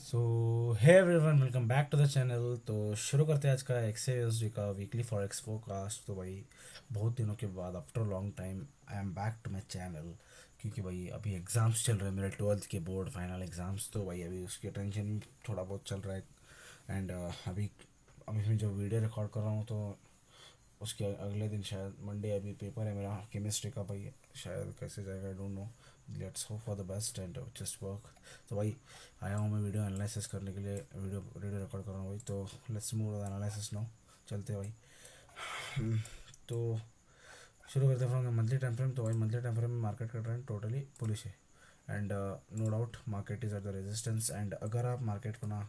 So hey everyone, welcome back to the channel. तो शुरू करते हैं आज का एक्सएसडी का वीकली फॉरेक्स फोरकास्ट। तो भाई बहुत दिनों के बाद after long time I am back to my channel, क्योंकि भाई अभी एग्ज़ाम्स चल रहे हैं मेरे 12th के बोर्ड फाइनल एग्ज़ाम्स। तो भाई अभी उसकी टेंशन थोड़ा बहुत चल रहा है। एंड अभी अभी मैं जो वीडियो रिकॉर्ड कर रहा हूँ तो उसके अगले दिन शायद मंडे अभी पेपर है मेरा केमिस्ट्री का। भाई शायद कैसे जाएगा I don't know. Let's hope for the best and just work. तो भाई आया हूँ मैं वीडियो एनालिसिस करने के लिए, वीडियो रिकॉर्ड कर रहा हूँ भाई। तो let's move the analysis now. चलते हैं भाई। तो शुरू करते हैं फ्रॉम मंथली टाइम फ्रेम। तो भाई मंथली टाइम फ्रेम में मार्केट का ट्रेंड टोटली पुलिश है। And no doubt market is at the resistance. And अगर आप मार्केट को ना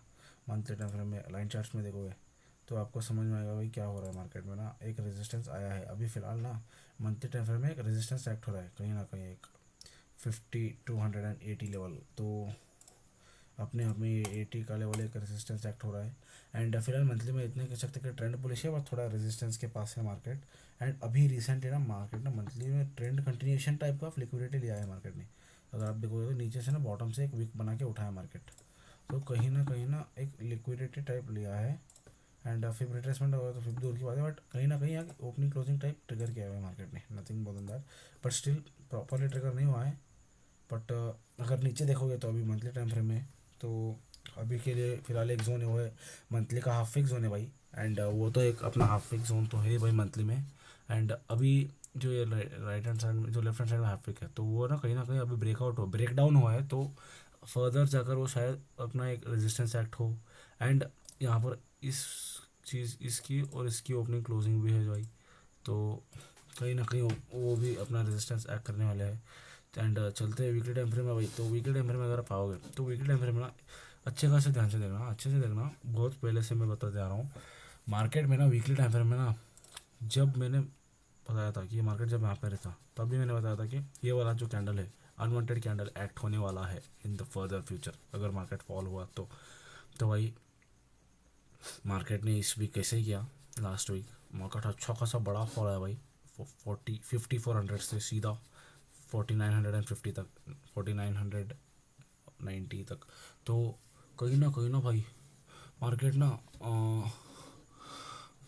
मंथली टाइम फ्रेम में लाइन चार्ट्स में देखोगे तो आपको समझ में आएगा भाई क्या हो रहा है मार्केट में ना। एक रेजिस्टेंस आया है अभी फ़िलहाल ना, मंथली टाइम फ्रेम में एक रेजिस्टेंस एक्ट हो रहा है कहीं ना कहीं, एक 50 to 180 लेवल। तो अपने आप में 80 का लेवल एक रेजिस्टेंस एक्ट हो रहा है। एंड फिलहाल मंथली में इतने कह सकते कि ट्रेंड बुलिश है, बट थोड़ा रेजिस्टेंस के पास है मार्केट। एंड अभी रिसेंटली ना मार्केट ना मंथली में ट्रेंड कंटिन्यूएशन टाइप का लिक्विडिटी लिया है मार्केट ने। अगर आप देखोगे तो नीचे से ना बॉटम से एक वीक बना के उठाया मार्केट। तो कहीं ना एक लिक्विडिटी टाइप लिया है। एंड फिर रिट्रेसमेंट होगा तो फिर दूर की बात है, बट कहीं ना कहीं यहाँ ओपनिंग क्लोजिंग टाइप ट्रिगर किया हुआ है मार्केट ने, nothing more than that. But still properly trigger नहीं हुआ है। बट अगर नीचे देखोगे तो अभी मंथली टाइम फ्रेम में तो अभी के लिए फ़िलहाल एक जोन है, वो है मंथली का हाफ फिक्स जोन है भाई। एंड वो तो एक अपना हाफ फिक्स जोन तो है भाई मंथली में। एंड अभी जो ये राइट हैंड साइड में, जो लेफ्ट हैंड साइड में हाफ फिक है, तो वो ना कहीं अभी ब्रेकआउट हो, ब्रेक डाउन हुआ है। तो फर्दर जाकर वो शायद अपना एक रेजिस्टेंस एक्ट हो। एंड यहाँ पर इस चीज़ इसकी और इसकी ओपनिंग क्लोजिंग भी है जो भाई। तो कहीं ना कहीं वो भी अपना रेजिस्टेंस एक्ट करने वाले हैं। एंड चलते हैं वीकली टाइम फ्रेम में भाई। तो वीकली टाइम फ्रेम में अगर आप पाओगे तो वीकली टाइम फ्रेम में ना अच्छे खासे ध्यान से देखना, अच्छे से देखना। बहुत पहले से मैं बताते आ रहा हूँ मार्केट में ना, वीकली टाइम फ्रेम में ना, जब मैंने बताया था कि ये मार्केट जब यहाँ पर था तब भी मैंने बताया था कि ये वाला जो कैंडल है अनवांटेड कैंडल एक्ट होने वाला है इन द फर्दर फ्यूचर अगर मार्केट फॉल हुआ तो भाई मार्केट ने इस वीक कैसे किया। लास्ट वीक मार्केट अच्छा खासा बड़ा फॉल है भाई। 5400 से सीधा 4950 तक, 4990 तक। तो कहीं ना भाई मार्केट ना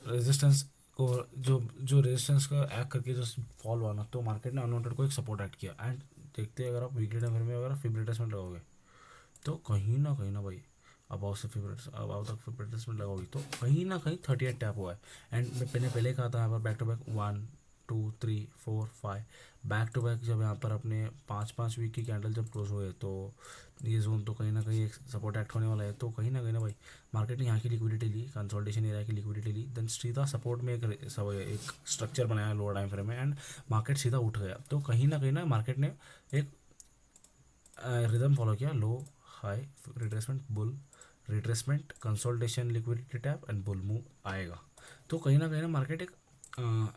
रेजिस्टेंस को, जो जो रेजिस्टेंस का एक्ट करके जो फॉल हुआ ना, तो मार्केट ने अनवांटेड को एक सपोर्ट एक्ट किया। एंड देखते हैं अगर आप वीकली टाइम में अगर फिब रिट्रेसमेंट लगाओगे तो कहीं ना भाई अबाउ तक फिर रिट्रेसमेंट लगाओगी तो कहीं 38 टैप हुआ है। एंड मैं पहले कहा था यहाँ पर back to back 1 2 3 4 5 back to back, जब यहाँ पर अपने 5 5 वीक की कैंडल जब क्लोज हुए तो ये जोन तो कहीं ना कहीं एक सपोर्ट एक्ट होने वाला है। तो कहीं ना भाई मार्केट ने यहाँ की लिक्विडिटी ली, कंसोलिडेशन एरिया की लिक्विडिटी ली, देन सीधा सपोर्ट में एक स्ट्रक्चर बनाया लोअर टाइम फ्रेम में। एंड मार्केट सीधा उठ गया। तो कहीं ना मार्केट ने एक रिदम फॉलो किया, low high retracement bull, retracement consolidation liquidity tap and bull move आएगा। तो कहीं ना मार्केट एक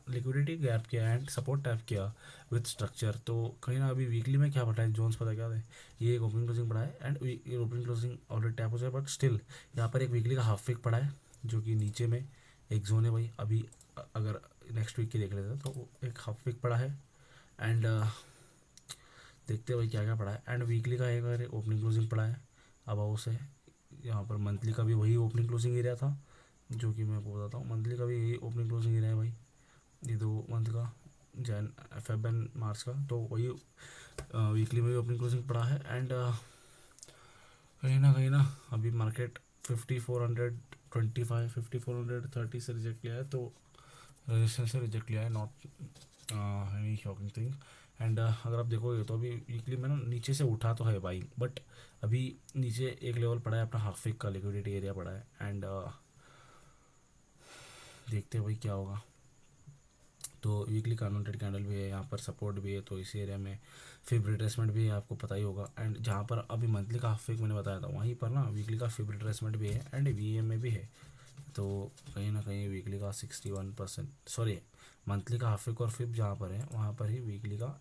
लिक्विडिटी गैप किया एंड सपोर्ट टैप किया विथ स्ट्रक्चर। तो कहीं ना अभी वीकली में क्या पता है जोन्स पता क्या है, ये एक ओपनिंग क्लोजिंग पड़ा है। एंड ये ओपनिंग क्लोजिंग ऑलरेडी टैप हो जाए, बट स्टिल यहाँ पर एक वीकली का हाफ फिक पड़ा है जो कि नीचे में एक जोन है भाई। अभी अगर नेक्स्ट वीक की देख लेते हैं तो एक हाफ फिक पड़ा है। एंड देखते हैं भाई क्या क्या पड़ा है। एंड वीकली का एक ओपनिंग क्लोजिंग पड़ा है अब उसे, यहाँ पर मंथली का भी वही ओपनिंग क्लोजिंग एरिया था जो कि मैं आपको बताता हूँ। मंथली का भी यही ओपनिंग क्लोजिंग एरिया है भाई, ये 2 मंथ का, जैन फेब एंड मार्च का। तो वही वीकली में भी ओपनिंग क्लोजिंग पड़ा है। एंड कहीं ना अभी मार्केट 5425 5430 से रिजेक्ट किया है। तो रेजिस्टेंस से रिजेक्ट किया है, not any shocking thing. And अगर आप देखोगे तो अभी वीकली में ना नीचे से उठा तो है बाइंग, बट अभी नीचे एक लेवल पड़ा है अपना हाफ फिक का लिक्विडिटी एरिया पड़ा है। एंड देखते हैं भाई क्या होगा। तो वीकली का अनवांटेड कैंडल भी है, यहाँ पर सपोर्ट भी है, तो इसी एरिया में फिब रिट्रेसमेंट भी है, आपको पता ही होगा। एंड जहाँ पर अभी मंथली का हाफ फिक मैंने बताया था वहीं पर ना वीकली का फिब रिट्रेसमेंट भी है एंड वीएम में भी है। तो कहीं ना कहीं वीकली का 61%, सॉरी मंथली का हाफ फिक और फिब जहाँ पर है वहाँ पर ही वीकली का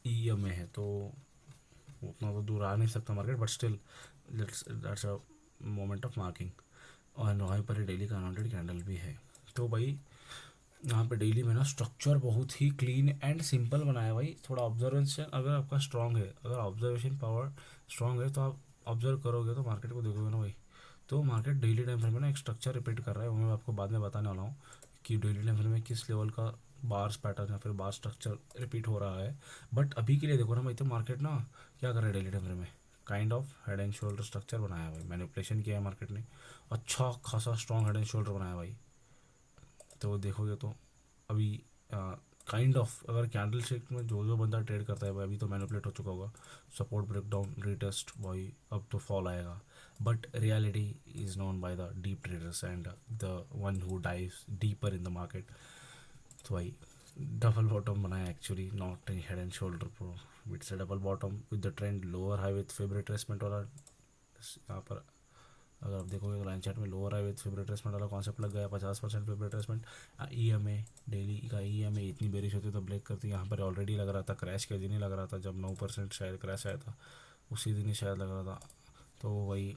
ईएम में है। तो उतना तो दूर आ नहीं सकता market, but still that's a moment of marking. और वहीं पर ही डेली का अनवांटेड कैंडल भी है। तो भाई यहाँ पे डेली में ना स्ट्रक्चर बहुत ही क्लीन एंड सिंपल बनाया है भाई। थोड़ा ऑब्जर्वेशन अगर आपका स्ट्रांग है, अगर ऑब्जर्वेशन पावर स्ट्रांग है तो ऑब्जर्व करोगे तो मार्केट को देखोगे ना भाई, तो मार्केट डेली टाइम फ्रेम में ना एक स्ट्रक्चर रिपीट कर रहा है, वो मैं आपको बाद में बताने वाला हूँ कि डेली टाइम फ्रेम में किस लेवल का बार्स पैटर्न या फिर बार स्ट्रक्चर रिपीट हो रहा है। बट अभी के लिए देखो ना भाई, तो मार्केट ना क्या कर रहा है डेली टाइम फ्रेम में, kind of head and shoulder structure बनाया है भाई, मैनिपुलेशन किया है मार्केट ने, अच्छा खासा स्ट्रॉन्ग हेड एंड शोल्डर बनाया है भाई। तो देखोगे तो अभी काइंड ऑफ अगर कैंडल शेक में जो जो बंदा ट्रेड करता है भाई, अभी तो मैनिपुलेट हो चुका होगा, सपोर्ट ब्रेकडाउन रीटेस्ट भाई, अब तो फॉल आएगा। But reality is known by the deep traders and the one who dives deeper in the market. तो भाई डबल बॉटम बनाया actually, not any head and shoulder pro, it's a double bottom with the trend lower high with फेवरेट retracement वाला। यहाँ पर अगर आप देखोगे तो लाइन चार्ट में लोअर है विथ फेवरेट ट्रेसमेंट वाला कॉन्सेप्ट लग गया, 50% फेवरेट ट्रेसमेंट। ई एम ए डेली का ई एम ए इतनी बेरिश होती तो ब्रेक करती, यहाँ पर ऑलरेडी लग रहा था, क्रैश के दिन ही लग रहा था जब 9% शायद क्रैश आया था, उसी दिन ही शायद लग रहा था। तो वही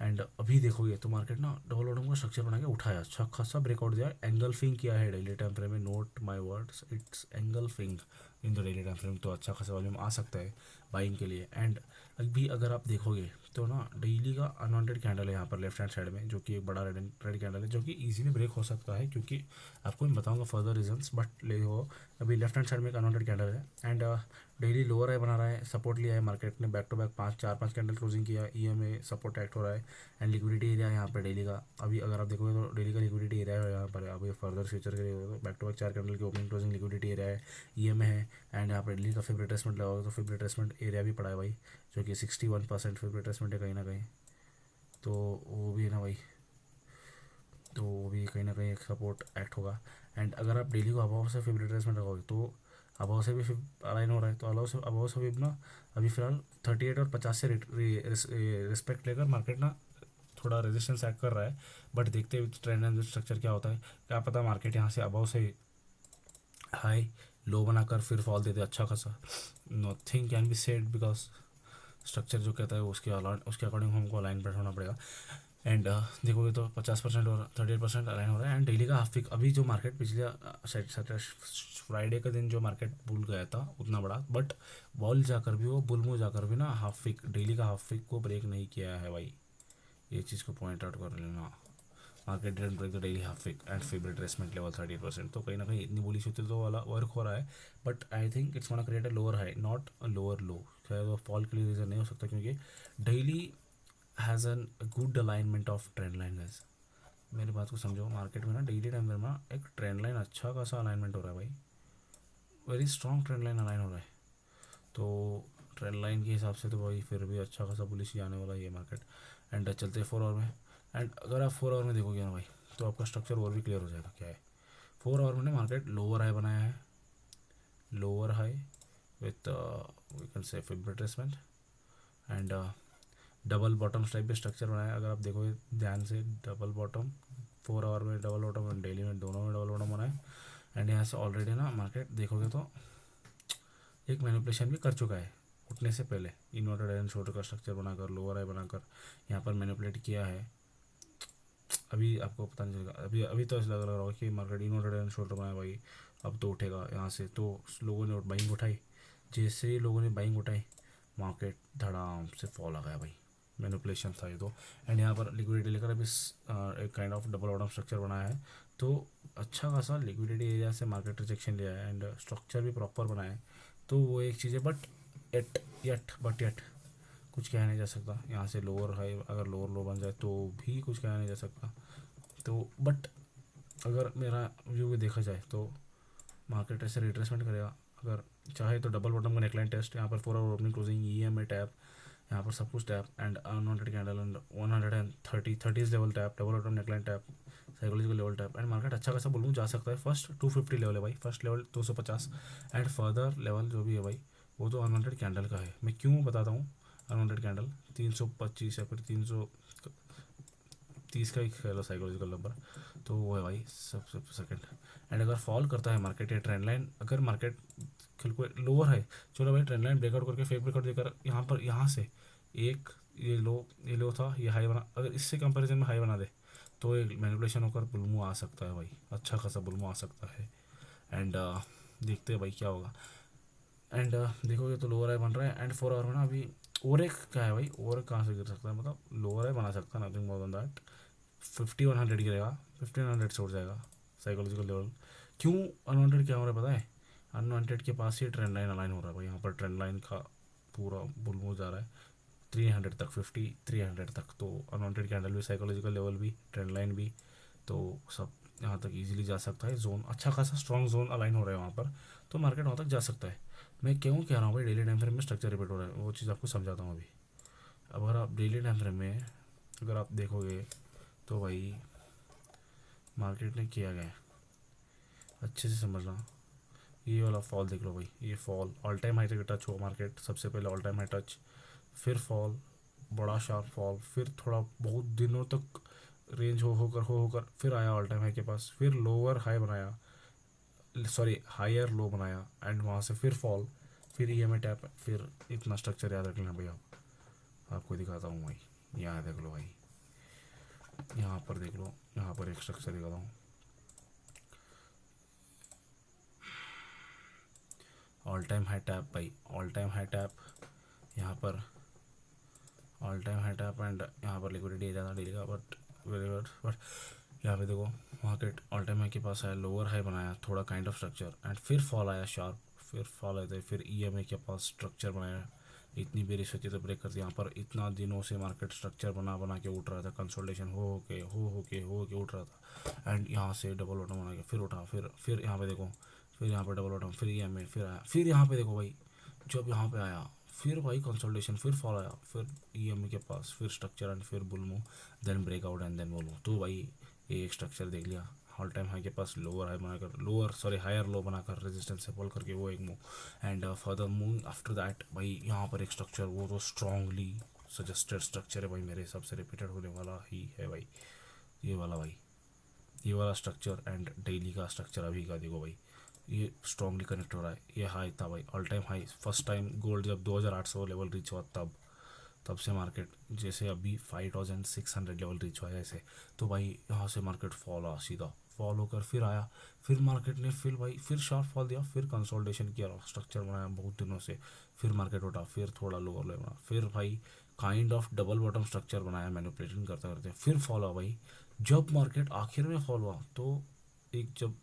एंड अभी देखोगे तो मार्केट ना डबल बॉटम का स्ट्रक्चर बना के उठाया, अच्छा खासा ब्रेकआउट दिया, एंगल्फिंग किया है डेली टाइम फ्रेम में, note my words, it's engulfing in the daily time frame. तो अच्छा खासा वॉल्यूम आ सकता है बाइंग के लिए। एंड अभी अगर आप देखोगे तो ना डेली का अनवांटेड कैंडल है यहाँ पर लेफ्ट हैंड साइड में, जो कि एक बड़ा रेड कैंडल है, जो कि इजीली ब्रेक हो सकता है, क्योंकि आपको मैं बताऊंगा फर्दर रीजंस। बट ले हो अभी लेफ्ट हैंड साइड में एक अनवांटेड कैंडल है एंड डेली लोअर है बना रहा है, सपोर्ट लिया है मार्केट ने, back to back 5 4 5 candle closing किया, E M A support act हो रहा है एंड लिक्विडिटी एरिया यहाँ पर डेली का, अभी अगर आप देखोगे तो डेली का लिक्विडिटी एरिया है यहाँ पर, अभी फर्दर फ्यूचर के लिए बैक टू बैक 4 कैंडल की ओपनिंग क्लोजिंग लिक्विडिटी एरिया है, ई एम ए है। एंड यहाँ पर डेली का फिर रिट्रेसमेंट लगाओगे तो फिर रिट्रेसमेंट एरिया भी पड़ा है भाई, जो कि 61% फिर रिट्रेसमेंट है कहीं ना कहीं, तो वो भी है ना भाई, तो वो भी कहीं ना कहीं एक सपोर्ट एक्ट होगा। एंड अगर आप डेली को अबाव से फिर रिट्रेसमेंट लगाओगे तो अबाव से भी फिर अलाइन हो रहा है, तो अबाव से भी ना अभी फिलहाल 38 और 50 से रिस्पेक्ट लेकर मार्केट ना थोड़ा रेजिस्टेंस एक्ट कर रहा है। बट देखते हुए ट्रेंड एंड स्ट्रक्चर क्या होता है, क्या पता मार्केट यहाँ से अबाव से हाई लो बनाकर फिर फॉल देते अच्छा खासा, nothing can be said because structure जो कहता है उसके अकॉर्डिंग हमको अलाइनमेंट होना पड़ेगा। एंड देखोगे तो 50% और 38% अलाइन हो रहा है। एंड डेली का हाफ पिक अभी जो मार्केट पिछले फ्राइडे का दिन जो मार्केट बुल गया था उतना बड़ा, बट बॉल जाकर भी वो बुल में जाकर भी ना हाफ पिक डेली का हाफ पिक को ब्रेक नहीं किया है भाई, ये चीज़ को पॉइंट आउट कर लेना। Market didn't break the daily half peak and फेवरेट रिट्रेसमेंट लेवल 38%, तो कहीं ना कहीं इतनी बुलिश होती तो वाला वर्क हो रहा है। But I think it's gonna create a lower high not a lower लो, शायद वो फॉल के लिए रीज़न नहीं हो सकता, क्योंकि daily has an good alignment of trend line guys. मेरी बात को समझो, मार्केट में ना डेली टाइम में ना एक ट्रेंड लाइन अच्छा खासा अलाइनमेंट हो रहा है भाई, very strong trend line align हो रहा है। तो ट्रेंड लाइन के हिसाब से तो भाई फिर भी अच्छा खासा बुलिश ही आने वाला है ये मार्केट। एंड चलते हैं 4 आवर में। एंड अगर आप 4 आवर में देखोगे ना भाई, तो आपका स्ट्रक्चर और भी क्लियर हो जाएगा क्या है। 4 आवर में ना मार्केट लोअर हाई बनाया है, lower high with we can say fib retracement and double bottom type पे स्ट्रक्चर बनाया है। अगर आप देखोगे ध्यान से, डबल बॉटम 4 आवर में डबल बॉटम एंड डेली में दोनों में डबल बॉटम बना है। एंड यहाँ से ऑलरेडी ना मार्केट देखोगे तो एक मैनिपुलेशन भी कर चुका है उठने से पहले, इन्वर्टेड एंड शोल्डर का स्ट्रक्चर बनाकर लोअर आई बनाकर यहाँ पर मैनिपुलेट किया है। अभी आपको पता नहीं चलेगा, अभी अभी तो ऐसा लग रहा होगा कि मार्केट इन्वर्टेड एंड शोल्डर बनाया भाई, अब तो उठेगा यहाँ से। तो लोगों ने बाइंग उठाई, जैसे ही लोगों ने बाइंग उठाई मार्केट धड़ाम से फॉल आ गया भाई, मैनिपुलेशन था ये तो। एंड यहाँ पर लिक्विडिटी लेकर अभी एक kind of double bottom structure बनाया है, तो अच्छा खासा लिक्विडिटी एरिया से मार्केट रिजेक्शन लिया है एंड स्ट्रक्चर भी प्रॉपर बनाया है। तो वो एक चीज़ है, बट येट कुछ कहा नहीं जा सकता। यहाँ से लोअर हाई अगर लोअर लो बन जाए तो भी कुछ कहा नहीं जा सकता। तो बट अगर मेरा व्यू भी देखा जाए तो मार्केट ऐसे रिट्रेसमेंट करेगा, अगर चाहे तो डबल बॉटम का नेकलाइन टेस्ट, यहाँ पर 4 hour opening closing E M A tap, यहाँ पर सब कुछ tap and unwanted candle and 130 level tap, double bottom neckline tap, psychological level tap and market अच्छा खासा बोलूँ जा सकता है। फर्स्ट 250 लेवल है भाई, first level 250 and further level जो भी है भाई वो तो अनवांटेड कैंडल का है। मैं क्यों बताता हूँ, अनवांटेड कैंडल 325 या फिर 330 का ही कह लो साइकोलॉजिकल नंबर, तो वो है भाई सबसे सेकंड। एंड अगर फॉल करता है मार्केट या ट्रेंड लाइन, अगर मार्केट बिल्कुल लोअर है, चलो भाई ट्रेंड लाइन ब्रेकआउट करके फेक ब्रेकआउट देकर यहाँ पर यहाँ से एक ये लो था, ये हाई बना, अगर इससे कंपैरिजन में हाई बना दे तो एक मैनिपुलेशन होकर बुलमू आ सकता है भाई, अच्छा खासा बुलमू आ सकता है। एंड देखते हैं भाई क्या होगा। एंड देखोगे तो लोअर हाई बन रहा है एंड 4 आवर में ना अभी और एक क्या है भाई, और कहाँ से गिर सकता है, मतलब लोअर है बना सकता है, नथिंग मोर देन दैट। 5100 गिरेगा, 1500 से उठ जाएगा साइकोलॉजिकल लेवल। क्यों अनवांटेड क्या हो रहा है पता है? अनवांटेड के पास ही ट्रेंड लाइन अलाइन हो रहा है भाई, यहाँ पर ट्रेंड लाइन का पूरा बुलमो जा रहा है 300 तक, 5300 तक। तो अनवांटेड कैंडल भी, साइकोलॉजिकल लेवल भी, ट्रेंड लाइन भी, तो सब यहाँ तक इजीली जा सकता है। जोन अच्छा खासा स्ट्रॉन्ग जोन अलाइन हो रहा है वहाँ पर, तो मार्केट वहाँ तक जा सकता है। मैं क्यों कह रहा हूँ भाई डेली टाइम फ्रेम में स्ट्रक्चर रिपीट हो रहा है, वो चीज़ आपको समझाता हूँ अभी। अब अगर आप डेली टाइम फ्रेम में अगर आप देखोगे तो भाई मार्केट ने किया गया है, अच्छे से समझना। ये वाला फॉल देख लो भाई, ये फॉल ऑल टाइम हाई तक टच हुआ मार्केट, सबसे पहले ऑल टाइम हाई टच, फिर फॉल, बड़ा शार्प फॉल, फिर थोड़ा बहुत दिनों तक रेंज हो होकर फिर आया ऑल टाइम हाई के पास, फिर लोअर हाई बनाया, सॉरी हायर लो बनाया, एंड वहाँ से फिर फॉल, फिर ई एम आई टैप, फिर इतना स्ट्रक्चर याद रख लेना भाई आप। आपको दिखाता हूँ भाई, यहाँ देख लो भाई, यहाँ पर देख लो, यहाँ पर एक स्ट्रक्चर दिखाता हूँ। ऑल टाइम हाई टैप भाई, ऑल टाइम हाई टैप, यहाँ पर all time high tap, and यहाँ पर लिक्विडिटी ज़्यादा डेली का, बट वेरी गुड। बट यहाँ पे देखो मार्केट ऑल टाइम हाई के पास आया, लोअर हाई बनाया, थोड़ा काइंड ऑफ स्ट्रक्चर, एंड फिर फॉल आया शार्प, फिर फॉल आया, फिर ई एम आई के पास स्ट्रक्चर बनाया, इतनी बेरिश होती तो ब्रेक करती। यहाँ पर इतना दिनों से मार्केट स्ट्रक्चर बना बना के उठ रहा था, कंसोलिडेशन हो के उठ रहा था, एंड यहाँ से डबल बॉटम बना के फिर उठा, फिर यहाँ पे देखो, फिर यहाँ पे डबल बॉटम, फिर ई एम आई, फिर आया, फिर यहाँ पे देखो भाई, जब यहाँ पे आया फिर भाई कंसोलिडेशन, फिर फॉल आया, फिर ई एम आई के पास, फिर स्ट्रक्चर, एंड फिर bull move, then breakout, and then bull move. तो भाई ये एक स्ट्रक्चर देख लिया, ऑल टाइम हाई के पास लोअर हाई बनाकर, लोअर सॉरी हायर लो बनाकर रेजिस्टेंस से फॉल करके वो एक move, and further move after that भाई यहाँ पर एक स्ट्रक्चर, वो तो स्ट्रांगली सजेस्टेड स्ट्रक्चर है भाई, मेरे हिसाब से रिपीटेड होने वाला ही है भाई, ये वाला भाई, ये वाला स्ट्रक्चर, एंड डेली का स्ट्रक्चर अभी का देखो भाई, ये स्ट्रांगली कनेक्ट हो रहा है। ये हाई था भाई, all time high, first time gold जब 2800 लेवल रीच हुआ तब, तब से मार्केट जैसे अभी 5600 लेवल रीच हुआ है ऐसे, तो भाई यहाँ से मार्केट फॉल आ, सीधा फॉल होकर फिर आया, फिर मार्केट ने फिर भाई फिर शार्प फॉल दिया, फिर कंसोलिडेशन किया, स्ट्रक्चर बनाया बहुत दिनों से, फिर मार्केट उठा, फिर थोड़ा लोअर लेवल बना, फिर भाई kind of double bottom structure बनाया मैनिपुलेशन करते करते, फिर फॉल हुआ भाई। जब मार्केट आखिर में फॉल हुआ तो एक जब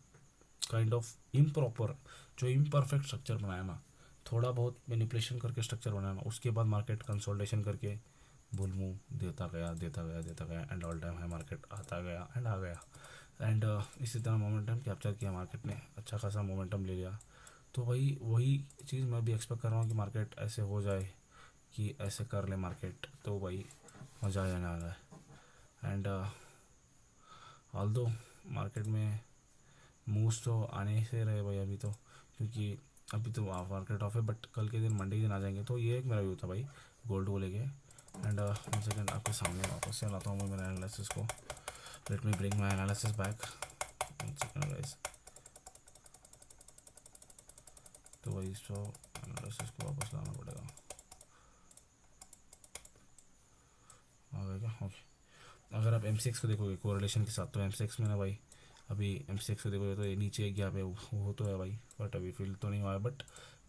काइंड ऑफ इम्प्रॉपर, जो इम्परफेक्ट स्ट्रक्चर बनाया ना, थोड़ा बहुत मैनिपुलेशन करके स्ट्रक्चर बनाया ना, उसके बाद मार्केट कंसोलिडेशन करके बुल मूव देता गया and all time high market आता गया एंड आ गया, एंड इसी तरह मोमेंटम कैप्चर किया मार्केट ने, अच्छा खासा मोमेंटम ले लिया। तो भाई वही चीज़ मैं भी एक्सपेक्ट कर रहा हूँ कि मार्केट ऐसे हो जाए, कि ऐसे कर ले मार्केट, तो भाई मज़ा आ जाने वाला है। एंड ऑल दो मार्केट में मूव्स तो आने से रहे भाई अभी तो, क्योंकि अभी तो मार्केट ऑफ है, बट कल के दिन मंडे के दिन आ जाएंगे। तो ये एक मेरा व्यू था भाई गोल्ड को लेके। एंड वन सेकेंड आपके सामने वापस से लाता हूँ मैं मेरे एनालिसिस को, let me bring my analysis back, one second guys. तो भाई इसको एनालिसिस को वापस लाना पड़ेगा, आ गया क्या? ओके। अगर आप M6 को देखोगे कोरिलेशन के साथ, तो M6 में ना भाई, अभी M6 को देखोगे तो ये नीचे एक गैप है, वो तो है भाई, बट अभी फिल तो नहीं हुआ है, बट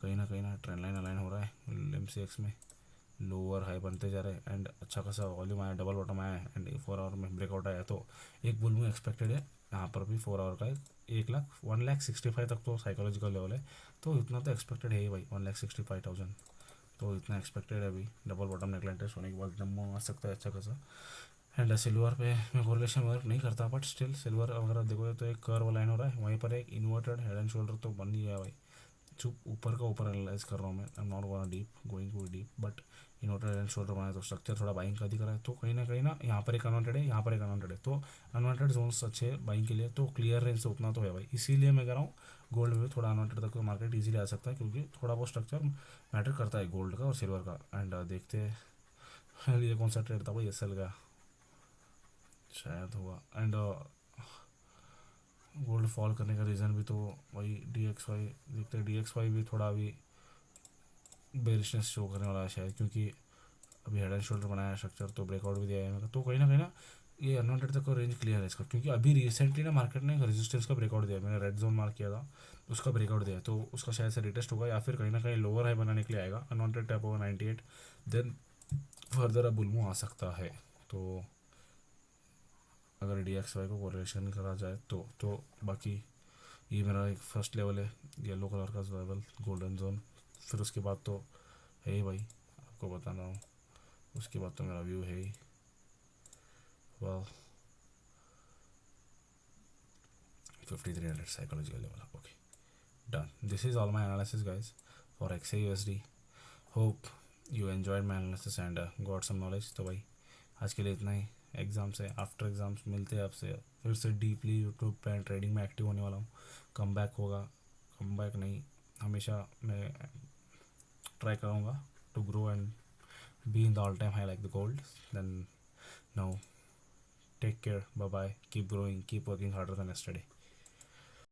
कहीं ना ट्रेंड लाइन अलाइन हो रहा है M6 में, लोअर हाई बनते जा रहे हैं, एंड अच्छा खासा वॉल्यूम आया, डबल बॉटम आया है, एंड 4 आवर में ब्रेकआउट आया, तो एक बुल में एक्सपेक्टेड है यहाँ पर भी 4 आवर का 1,65,000 तक तो साइकोलॉजिकल लेवल है, तो इतना तो एक्सपेक्टेड है ही भाई, 1,65,000, तो इतना एक्सपेक्टेड है अभी। डबल बॉटम नेकलाइन टेस्ट होने के बाद नंबर आ सकता है अच्छा खासा। एंड सिल्वर पे मैं कोरिलेशन वर्क नहीं करता, बट स्टिल सिल्वर अगर आप देखोगे तो एक कर्व लाइन हो रहा है, वहीं पर एक इन्वर्टेड हेड एंड शोल्डर तो बन ही गया भाई। चुप ऊपर का ऊपर एनालाइज कर रहा हूँ मैं, I am not gonna deep going to deep, but inverted head and shoulder बनाया तो स्ट्रक्चर थोड़ा बाइंग का दिख रहा है, तो कहीं ना यहाँ पर एक अनवांटेड है, यहाँ पर एक अनवांटेड है, तो अनवांटेड जोन्स अच्छे बाइंग के लिए, तो क्लियर रेंज से उतना तो है भाई, इसीलिए मैं कह रहा हूँ गोल्ड में थोड़ा अनवांटेड तक तो मार्केट ईजिली आ सकता है, क्योंकि थोड़ा बहुत स्ट्रक्चर मैटर करता है गोल्ड का और सिल्वर का। एंड देखते हैं ये कौन सा ट्रेड था भाई, एस एल का शायद हुआ। एंड गोल्ड फॉल करने का रीज़न भी तो वही DXY, देखते हैं DXY भी थोड़ा अभी बेरिशनेस शो करने वाला है शायद, क्योंकि अभी हेड एंड शोल्डर बनाया है स्ट्रक्चर, तो ब्रेकआउट भी दिया है, तो कहीं ना ये अनवांटेड तक का रेंज क्लियर है इसका, क्योंकि अभी रिसेंटली ना मार्केट ने रेजिस्टेंस का ब्रेकआउट दिया, मैंने रेड जोन मार्क किया था, उसका ब्रेकआउट दिया, तो उसका शायद से रिटेस्ट होगा या फिर कहीं ना कहीं लोअर हाई बनाने के लिए आएगा unwanted tap over 98, then further अब बुलमू आ सकता है। तो अगर डी एक्स वाई को कोरिलेशन करा जाए तो बाकी ये मेरा एक फर्स्ट लेवल है, येलो कलर का लेवल गोल्डन जोन। फिर उसके बाद तो है ही भाई, आपको बताना हूँ, उसके बाद तो मेरा व्यू है ही। Well 5300 psychological level, okay, done. This is all my analysis guys for XAUSD. Hope you enjoyed my analysis and got some knowledge. तो भाई आज के लिए इतना ही, एग्ज़ाम से आफ्टर एग्ज़ाम्स मिलते हैं आपसे फिर से डीपली यूट्यूब पे ट्रेडिंग में एक्टिव होने वाला हूँ। कम बैक होगा, कम बैक नहीं, हमेशा मैं ट्राई करूँगा to grow and be in the all time high like the gold. Then now take care, bye bye, keep growing, keep working harder than yesterday.